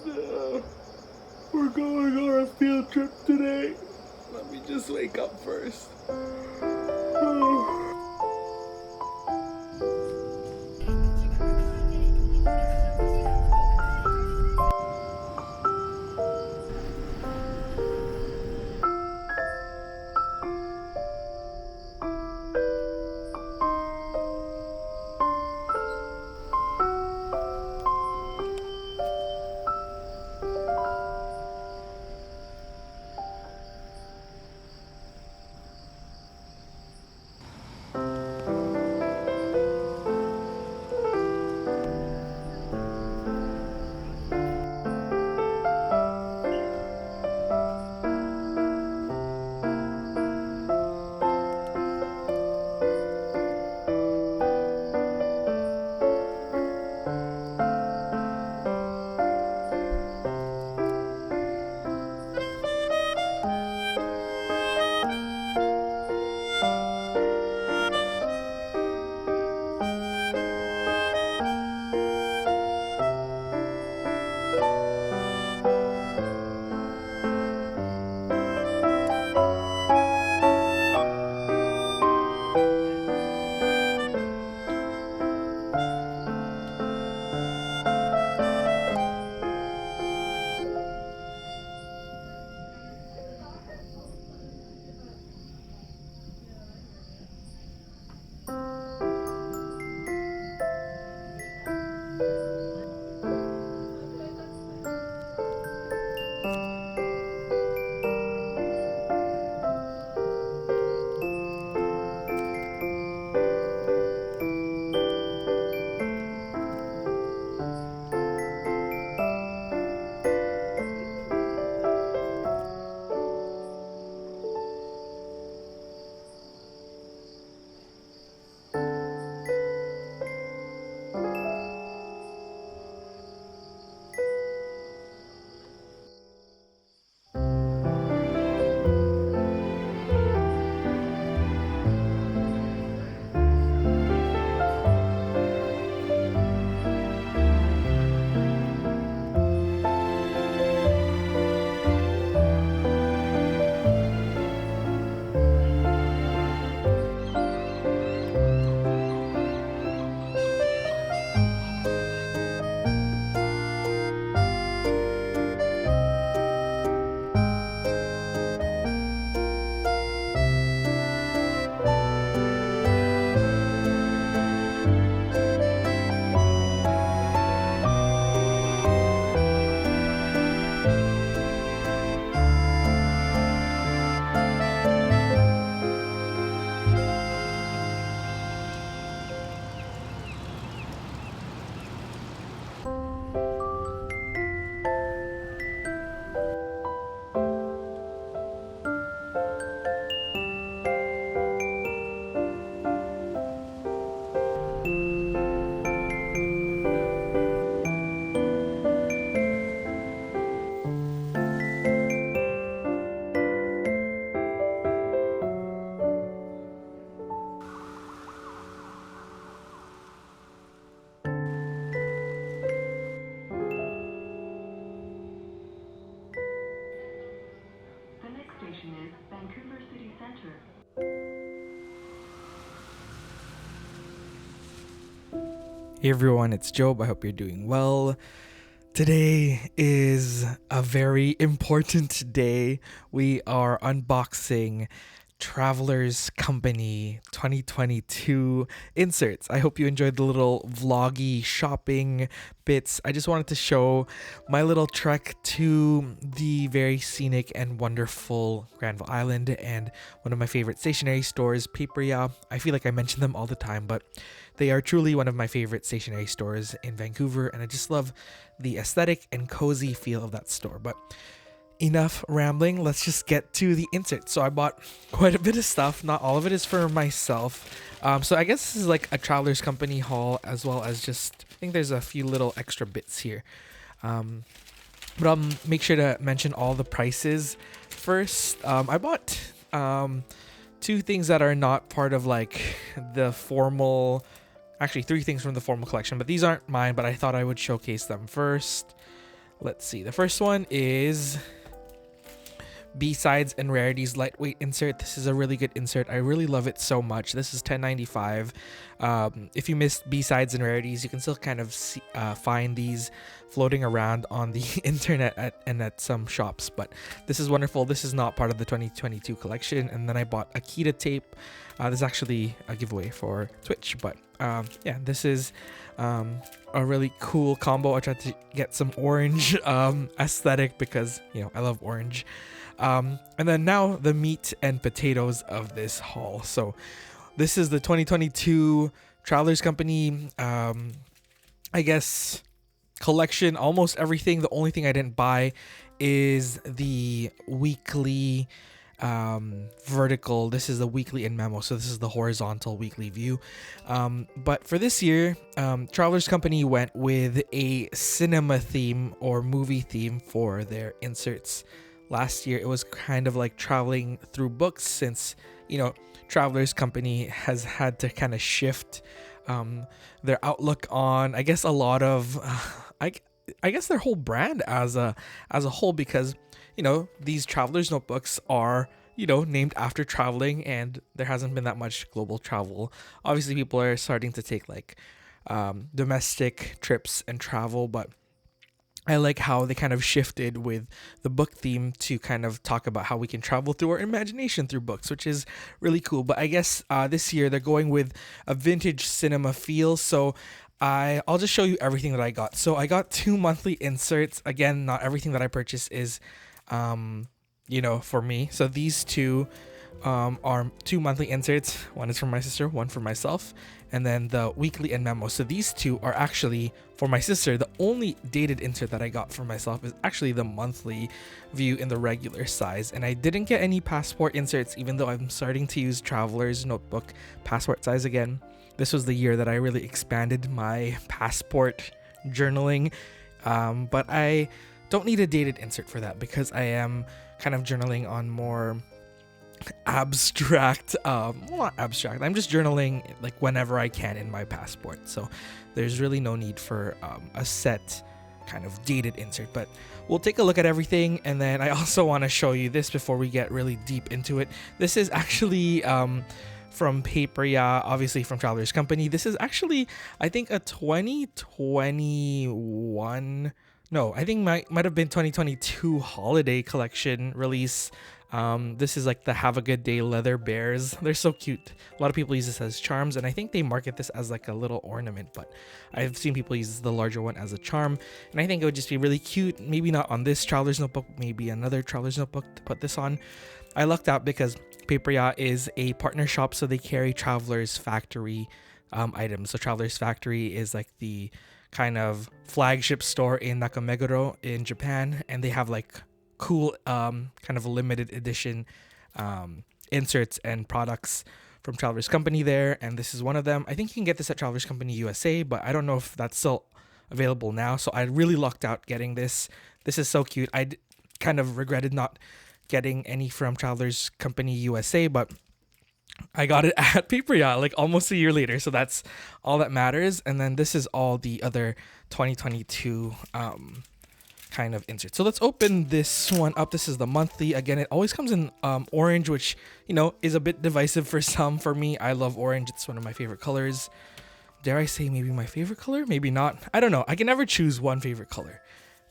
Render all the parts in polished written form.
We're going on a field trip today. Let me just wake up first. Hey everyone, it's Job. I hope you're doing well. Today is a very important day. We are unboxing Travelers Company 2022 inserts. I hope you enjoyed the little vloggy shopping bits. I just wanted to show my little trek to the very scenic and wonderful Granville Island and one of my favorite stationery stores, Paperia. I feel like I mention them all the time, but they are truly one of my favorite stationery stores in Vancouver, and I just love the aesthetic and cozy feel of that store. But enough rambling, let's just get to the insert. So I bought quite a bit of stuff. Not all of it is for myself. So I guess this is like a Travelers Company haul, as well as just, I think there's a few little extra bits here. But I'll make sure to mention all the prices first. I bought two things that are not part of like the formal, actually three things from the formal collection, but these aren't mine, but I thought I would showcase them first. Let's see. The first one is B-Sides and Rarities lightweight insert. This is a really good insert. I really love it so much. This is $10.95. If you missed B-Sides and Rarities, you can still kind of find these floating around on the internet and at some shops, but this is wonderful. This is not part of the 2022 collection. And then I bought a Kitta tape. This is actually a giveaway for Twitch, but yeah, this is a really cool combo. I tried to get some orange aesthetic because, you know, I love orange. And then now the meat and potatoes of this haul. So this is the 2022 Travelers Company, I guess, collection. Almost everything. The only thing I didn't buy is the weekly vertical. This is the weekly in Memo, so this is the horizontal weekly view. But for this year, Travelers Company went with a cinema theme or movie theme for their inserts. Last year it was kind of like traveling through books, since, you know, Travelers Company has had to kind of shift their outlook on, I guess, a lot of I guess their whole brand as a whole, because, you know, these travelers notebooks are, you know, named after traveling, and there hasn't been that much global travel. Obviously people are starting to take like domestic trips and travel, but I like how they kind of shifted with the book theme to kind of talk about how we can travel through our imagination through books, which is really cool. But I guess this year they're going with a vintage cinema feel. So I'll just show you everything that I got. So I got 2 monthly inserts. Again, not everything that I purchase is, you know, for me. So these two are 2 monthly inserts. One is for my sister, one for myself, and then the weekly and Memo. So these two are actually for my sister. The only dated insert that I got for myself is actually the monthly view in the regular size, and I didn't get any passport inserts, even though I'm starting to use Traveler's Notebook passport size again. This was the year that I really expanded my passport journaling, but I don't need a dated insert for that because I am kind of journaling on more abstract, well, not abstract, I'm just journaling like whenever I can in my passport, so there's really no need for a set kind of dated insert. But we'll take a look at everything, and then I also want to show you this before we get really deep into it. This is actually from Paperia, obviously from Travelers Company. This is actually, I think, a 2021, no, I think might have been 2022 holiday collection release. This is like the Have a Good Day leather bears. They're so cute. A lot of people use this as charms, and I think they market this as like a little ornament, but I've seen people use the larger one as a charm, and I think it would just be really cute. Maybe not on this Traveler's Notebook, maybe another Traveler's Notebook to put this on. I lucked out because Paperia is a partner shop, so they carry Traveler's Factory items. So Traveler's Factory is like the kind of flagship store in Nakameguro in Japan, and they have like cool kind of limited edition inserts and products from Travelers Company there, and this is one of them. I think you can get this at Travelers Company USA, but I don't know if that's still available now, so I really lucked out getting this. This is so cute. Kind of regretted not getting any from Travelers Company USA, but I got it at Paperia like almost a year later, so that's all that matters. And then this is all the other 2022 kind of insert. So let's open this one up. This is the monthly. Again, it always comes in orange, which, you know, is a bit divisive for some. For me, I love orange. It's one of my favorite colors. Dare I say maybe my favorite color? Maybe not. I don't know. I can never choose one favorite color.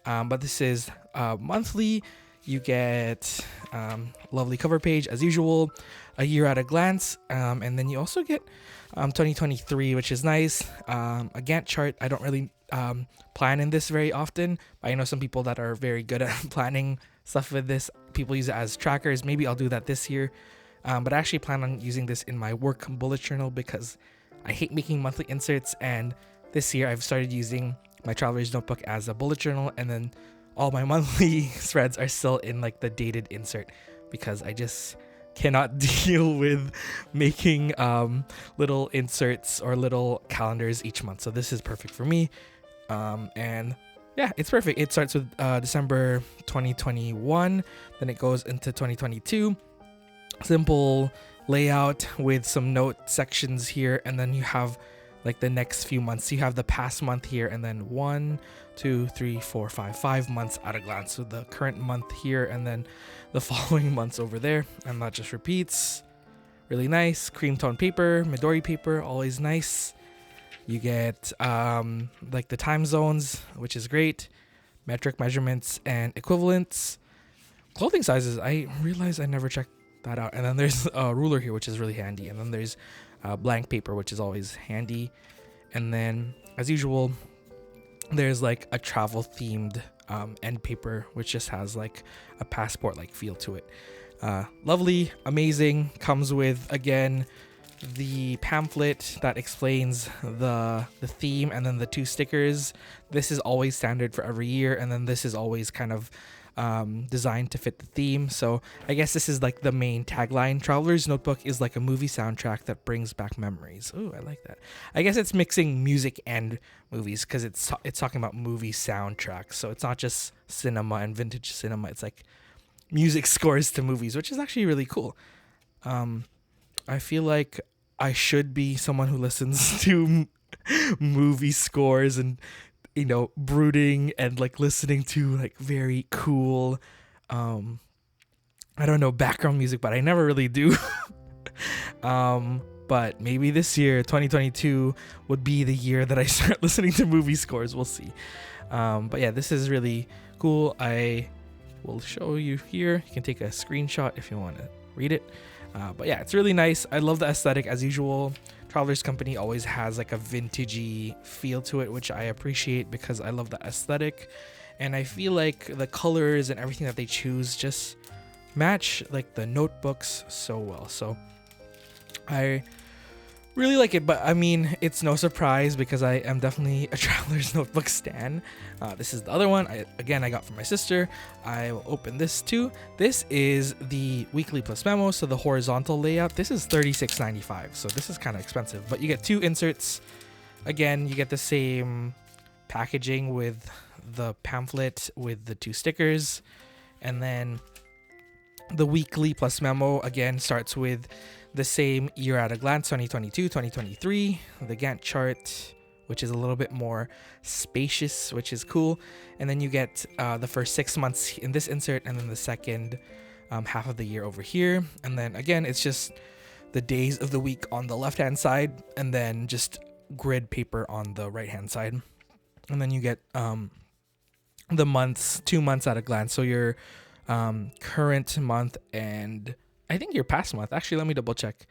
But this is monthly. You get lovely cover page as usual, a year at a glance, and then you also get 2023, which is nice. A Gantt chart. I don't really plan in this very often, but I know some people that are very good at planning stuff with this. People use it as trackers. Maybe I'll do that this year, but I actually plan on using this in my work bullet journal because I hate making monthly inserts, and this year I've started using my Traveler's Notebook as a bullet journal, and then all my monthly threads are still in like the dated insert because I just cannot deal with making little inserts or little calendars each month. So this is perfect for me. And yeah, it's perfect. It starts with December 2021, then it goes into 2022. Simple layout with some note sections here, and then you have like the next few months. You have the past month here, and then 1, 2, 3, 4, 5 months at a glance. So the current month here, and then the following months over there, and that just repeats. Really nice. Cream tone paper, midori paper, always nice. You get like the time zones, which is great. Metric measurements and equivalents. Clothing sizes, I realized I never checked that out. And then there's a ruler here, which is really handy. And then there's blank paper, which is always handy. And then, as usual, there's like a travel themed end paper, which just has like a passport like feel to it. Lovely, amazing. Comes with, again, the pamphlet that explains the theme, and then the 2 stickers. This is always standard for every year, and then this is always kind of designed to fit the theme. So I guess this is like the main tagline. Traveler's Notebook is like a movie soundtrack that brings back memories. Oh, I like that. I guess it's mixing music and movies, because it's talking about movie soundtracks. So it's not just cinema and vintage cinema. It's like music scores to movies, which is actually really cool. I feel like I should be someone who listens to movie scores and, you know, brooding and like listening to like very cool, I don't know, background music, but I never really do. But maybe this year, 2022, would be the year that I start listening to movie scores. We'll see. But yeah, this is really cool. I will show you here. You can take a screenshot if you want to read it. But yeah, it's really nice. I love the aesthetic as usual. Traveler's Company always has like a vintagey feel to it, which I appreciate because I love the aesthetic. And I feel like the colors and everything that they choose just match like the notebooks so well. So I really like it, but I mean, it's no surprise because I am definitely a Traveler's Notebook stan. This is the other one. I got from my sister. I will open this too. This is the weekly plus memo, so the horizontal layout. This is $36.95, so this is kind of expensive, but you get 2 inserts. Again, you get the same packaging with the pamphlet with the 2 stickers, and then the weekly plus memo again starts with the same year at a glance, 2022, 2023, the Gantt chart, which is a little bit more spacious, which is cool. And then you get the first 6 months in this insert, and then the second half of the year over here. And then again, it's just the days of the week on the left-hand side, and then just grid paper on the right-hand side. And then you get the months, 2 months at a glance. So your current month and I think your past month. Actually, let me double check.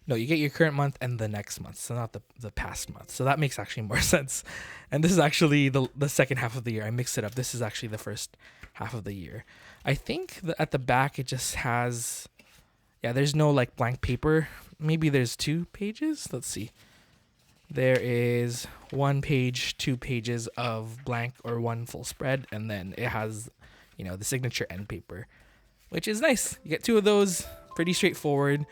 No, you get your current month and the next month, so not the past month. So that makes actually more sense. And this is actually the second half of the year. I mixed it up. This is actually the first half of the year. I think that at the back it just has, yeah, there's no like blank paper. Maybe there's 2 pages. Let's see. There is 1 page, 2 pages of blank or 1 full spread, and then it has, you know, the signature end paper, which is nice. You get 2 of those. Pretty straightforward.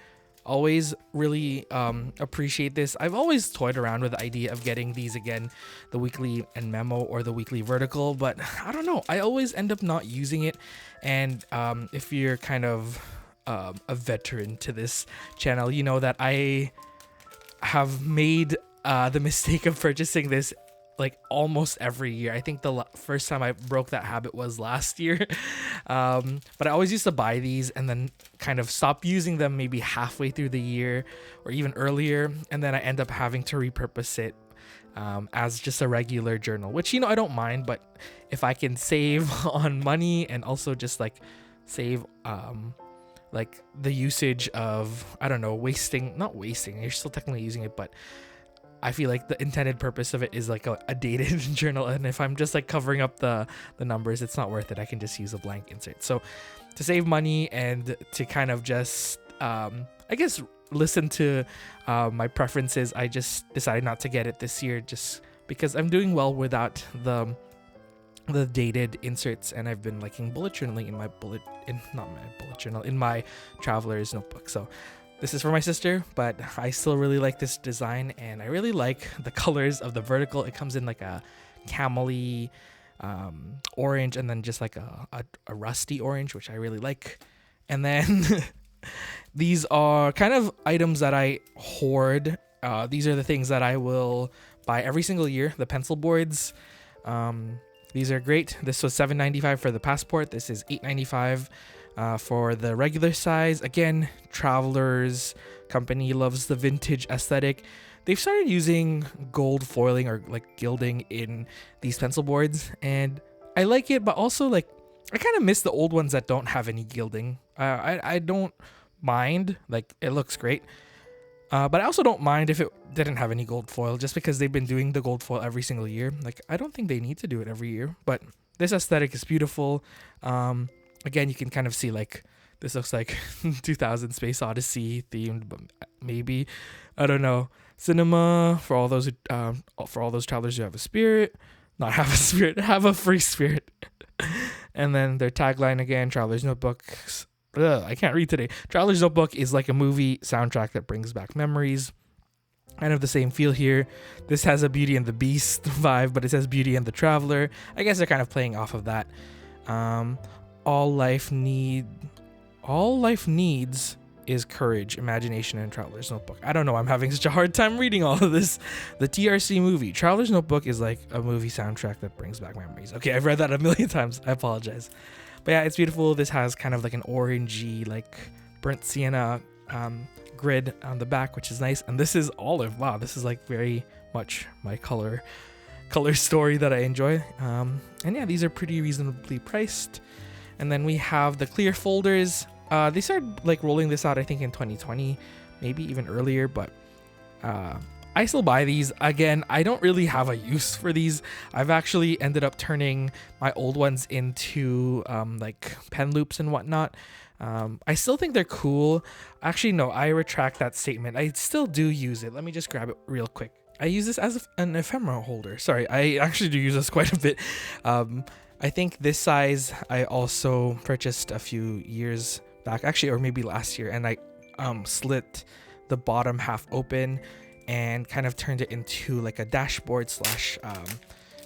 Always really appreciate this. I've always toyed around with the idea of getting these again, the weekly and memo or the weekly vertical, but I don't know. I always end up not using it. And if you're kind of a veteran to this channel, you know that I have made the mistake of purchasing this like almost every year. I think the first time I broke that habit was last year. But I always used to buy these and then kind of stop using them maybe halfway through the year or even earlier. And then I end up having to repurpose it as just a regular journal, which, you know, I don't mind, but if I can save on money and also just like save like the usage of, I don't know, not wasting, you're still technically using it, but I feel like the intended purpose of it is like a dated journal, and if I'm just like covering up the numbers, it's not worth it. I can just use a blank insert. So to save money and to kind of just I guess listen to my preferences, I just decided not to get it this year just because I'm doing well without the dated inserts, and I've been liking bullet journaling in my traveler's notebook. So this is for my sister, but I still really like this design, and I really like the colors of the vertical. It comes in like a camely orange, and then just like a rusty orange, which I really like. And then these are kind of items that I hoard These are the things that I will buy every single year. The pencil boards. These are great. This was $7.95 for the passport. This is $8.95 for the regular size. Again, Travelers Company loves the vintage aesthetic. They've started using gold foiling or like gilding in these pencil boards, and I like it, but also like I kind of miss the old ones that don't have any gilding. I don't mind, like it looks great. But I also don't mind if it didn't have any gold foil, just because they've been doing the gold foil every single year. Like, I don't think they need to do it every year, but this aesthetic is beautiful. Again, you can kind of see like this looks like 2000 Space Odyssey themed, but maybe, I don't know. Cinema for all those travelers who have a spirit, not have a spirit, have a free spirit. And then their tagline again, Traveler's Notebooks. I can't read today. Traveler's Notebook is like a movie soundtrack that brings back memories. Kind of the same feel here. This has a Beauty and the Beast vibe, but it says Beauty and the Traveler. I guess they're kind of playing off of that. All life needs is courage, imagination, and Traveler's Notebook. I don't know. I'm having such a hard time reading all of this. The TRC movie. Traveler's Notebook is like a movie soundtrack that brings back memories. Okay, I've read that a million times. I apologize. But yeah, it's beautiful. This has kind of like an orangey, like burnt sienna grid on the back, which is nice. And this is olive. Wow, this is like very much my color story that I enjoy. And yeah, these are pretty reasonably priced. And then we have the clear folders. They started like rolling this out, I think, in 2020, maybe even earlier. But I still buy these. Again, I don't really have a use for these. I've actually ended up turning my old ones into like pen loops and whatnot. I still think they're cool. Actually, no, I retract that statement. I still do use it. Let me just grab it real quick. I use this as an ephemera holder. Sorry, I actually do use this quite a bit. I think this size I also purchased a few years back, actually, or maybe last year, and I slit the bottom half open and kind of turned it into like a dashboard slash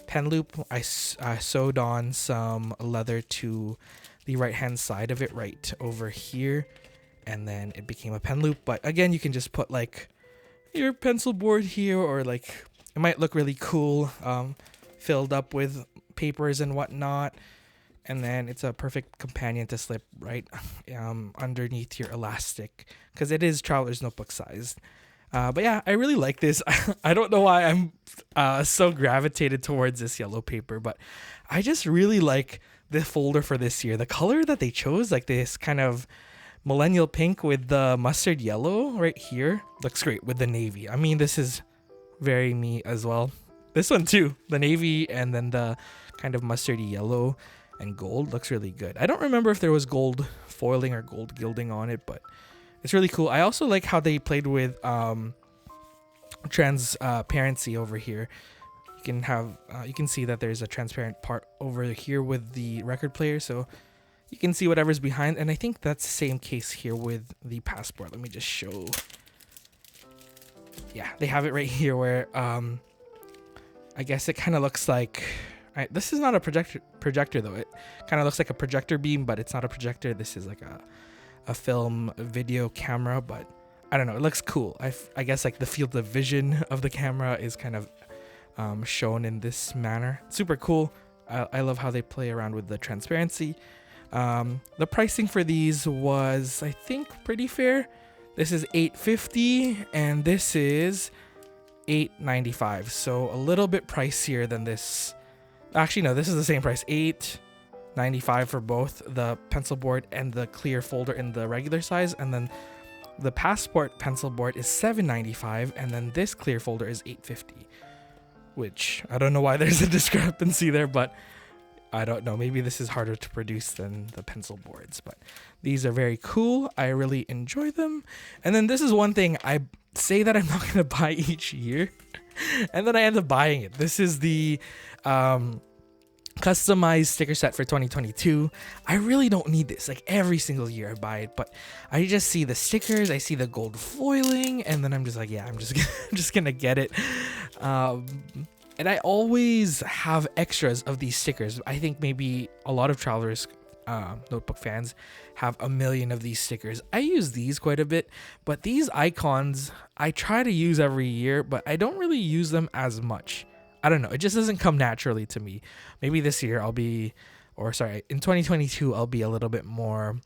pen loop. I sewed on some leather to the right hand side of it right over here, and then it became a pen loop. But again, you can just put like your pencil board here, or like it might look really cool, filled up with papers and whatnot, and then it's a perfect companion to slip right underneath your elastic, because it is Traveler's Notebook sized. But yeah, I really like this. I don't know why I'm so gravitated towards this yellow paper, but I just really like the folder for this year. The color that they chose, like this kind of millennial pink with the mustard yellow right here, looks great with the navy. I mean, this is very me as well. This one too, the navy and then the kind of mustardy yellow and gold looks really good. I don't remember if there was gold foiling or gold gilding on it, but it's really cool. I also like how they played with transparency over here. You can see that there's a transparent part over here with the record player, so you can see whatever's behind. And I think that's the same case here with the passport. Let me just show. Yeah, they have it right here where I guess it kind of looks like, this is not a projector though. It kind of looks like a projector beam, but it's not a projector. This is like a film video camera, but I don't know, it looks cool. I guess like the field of vision of the camera is kind of shown in this manner. Super cool. I love how they play around with the transparency. The pricing for these was, I think, pretty fair. This is $8.50 and this is $8.95, so a little bit pricier than this. Actually, no, this is the same price, $8.95 for both the pencil board and the clear folder in the regular size, and then the passport pencil board is $7.95, and then this clear folder is $8.50, which I don't know why there's a discrepancy there, but I don't know, maybe this is harder to produce than the pencil boards, but these are very cool. I really enjoy them. And then this is one thing I say that I'm not going to buy each year, and then I end up buying it. This is the customized sticker set for 2022. I really don't need this. Like every single year I buy it, but I just see the stickers, I see the gold foiling, and then I'm just like, yeah, I'm just gonna get it. And I always have extras of these stickers. I think maybe a lot of travelers notebook fans have a million of these stickers. I use these quite a bit, but these icons I try to use every year, but I don't really use them as much. I don't know, it just doesn't come naturally to me. Maybe this year in 2022 I'll be a little bit more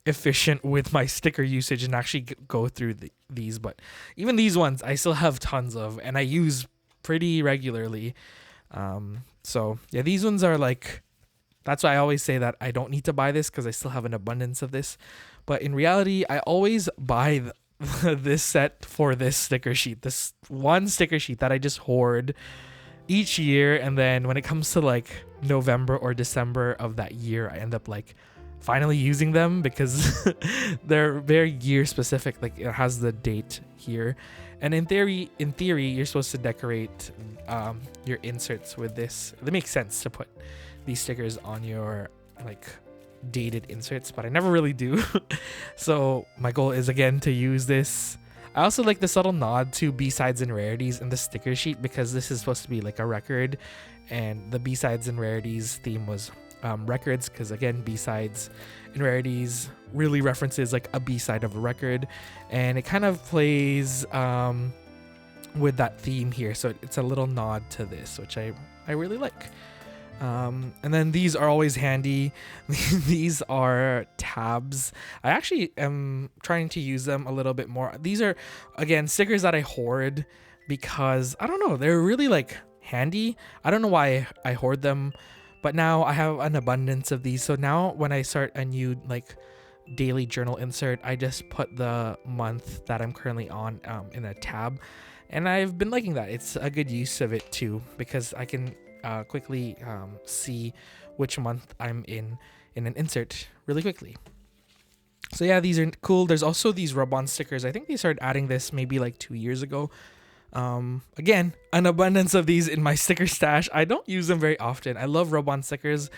efficient with my sticker usage and actually go through these. But even these ones I still have tons of, and I use pretty regularly. So yeah, these ones are like, that's why I always say that I don't need to buy this, because I still have an abundance of this. But in reality, I always buy this set for this sticker sheet, this one sticker sheet that I just hoard each year. And then when it comes to like November or December of that year, I end up like finally using them, because they're very year specific. Like it has the date here, and in theory you're supposed to decorate your inserts with this. It makes sense to put these stickers on your like dated inserts, but I never really do. So my goal is again to use this. I also like the subtle nod to B-sides and rarities in the sticker sheet, because this is supposed to be like a record, and the B-sides and rarities theme was records, because again, B-sides and rarities really references like a B-side of a record, and it kind of plays with that theme here. So it's a little nod to this, which I really like. And then these are always handy. These are tabs. I actually am trying to use them a little bit more. These are, again, stickers that I hoard because, I don't know, they're really like handy. I don't know why I hoard them, but now I have an abundance of these. So now when I start a new like daily journal insert, I just put the month that I'm currently on in a tab. And I've been liking that. It's a good use of it too, because I can quickly see which month I'm in an insert really quickly. So yeah, these are cool. There's also these rub-on stickers. I think they started adding this maybe like 2 years ago. Again, an abundance of these in my sticker stash. I don't use them very often. I love rub-on stickers,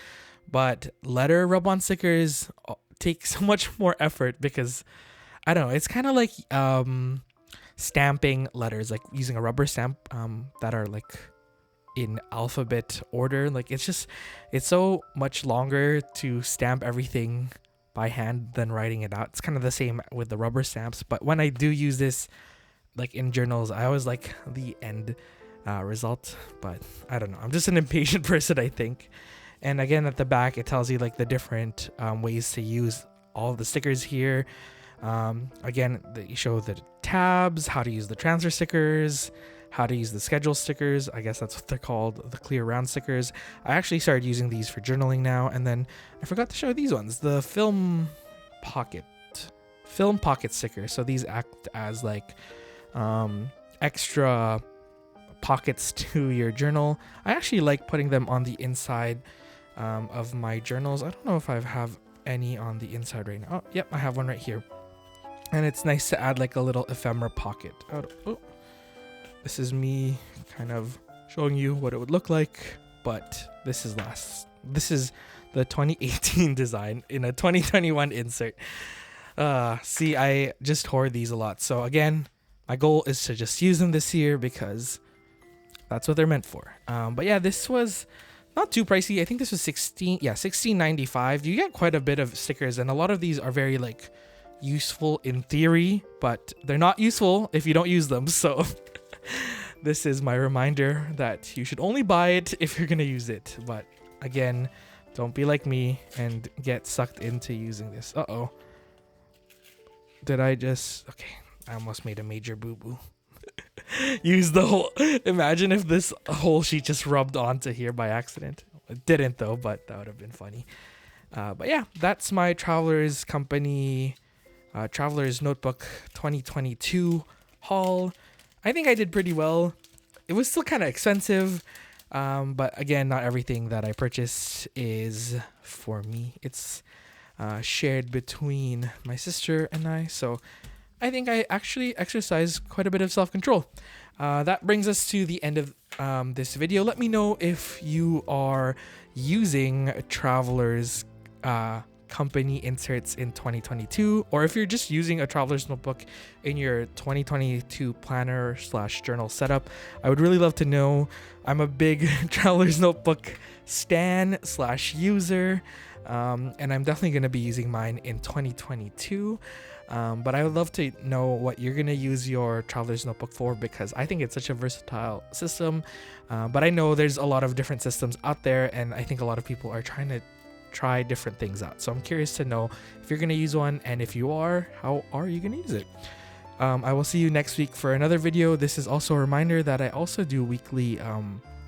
but letter rub-on stickers take so much more effort, because I don't know, it's kind of like stamping letters, like using a rubber stamp that are like in alphabet order. Like it's so much longer to stamp everything by hand than writing it out. It's kind of the same with the rubber stamps, but when I do use this like in journals, I always like the end result. But I don't know, I'm just an impatient person, I think. And again, at the back it tells you like the different ways to use all of the stickers here. Again, they show the tabs, how to use the transfer stickers, how to use the schedule stickers. I guess that's what they're called, the clear round stickers. I actually started using these for journaling now. And then I forgot to show these ones, the film pocket stickers. So these act as like extra pockets to your journal. I actually like putting them on the inside of my journals. I don't know if I have any on the inside right now. Oh, yep, I have one right here. And it's nice to add like a little ephemera pocket. Oh, this is me kind of showing you what it would look like, but this is the 2018 design in a 2021 insert. See, I just hoard these a lot. So again, my goal is to just use them this year, because that's what they're meant for. But yeah, this was not too pricey. I think this was $16.95. You get quite a bit of stickers, and a lot of these are very like useful in theory, but they're not useful if you don't use them. So this is my reminder that you should only buy it if you're gonna use it. But again, don't be like me and get sucked into using this. Did I just... Okay, I almost made a major boo-boo. Use the whole... Imagine if this whole sheet just rubbed onto here by accident. It didn't though, but that would have been funny. But yeah, that's my Travelers Company Travelers Notebook 2022 haul. I think I did pretty well. It was still kind of expensive, but again, not everything that I purchased is for me. It's shared between my sister and I, so I think I actually exercised quite a bit of self-control. That brings us to the end of this video. Let me know if you are using Travelers company inserts in 2022, or if you're just using a traveler's notebook in your 2022 planner / journal setup, I would really love to know. I'm a big traveler's notebook stan / user, and I'm definitely going to be using mine in 2022. But I would love to know what you're going to use your traveler's notebook for, because I think it's such a versatile system. But I know there's a lot of different systems out there, and I think a lot of people are trying to try different things out. So I'm curious to know if you're going to use one, and if you are, how are you going to use it? I will see you next week for another video. This is also a reminder that I also do weekly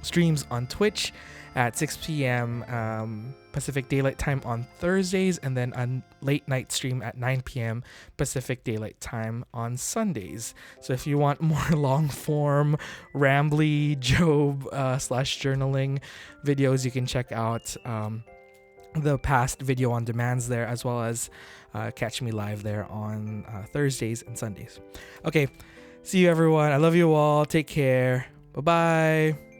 streams on Twitch at 6 p.m. Pacific Daylight Time on Thursdays, and then a late night stream at 9 p.m. Pacific Daylight Time on Sundays. So if you want more long form, rambly Job / journaling videos, you can check out the past video on demands there, as well as catch me live there on Thursdays and Sundays. Okay, see you everyone. I love you all. Take care. Bye-bye.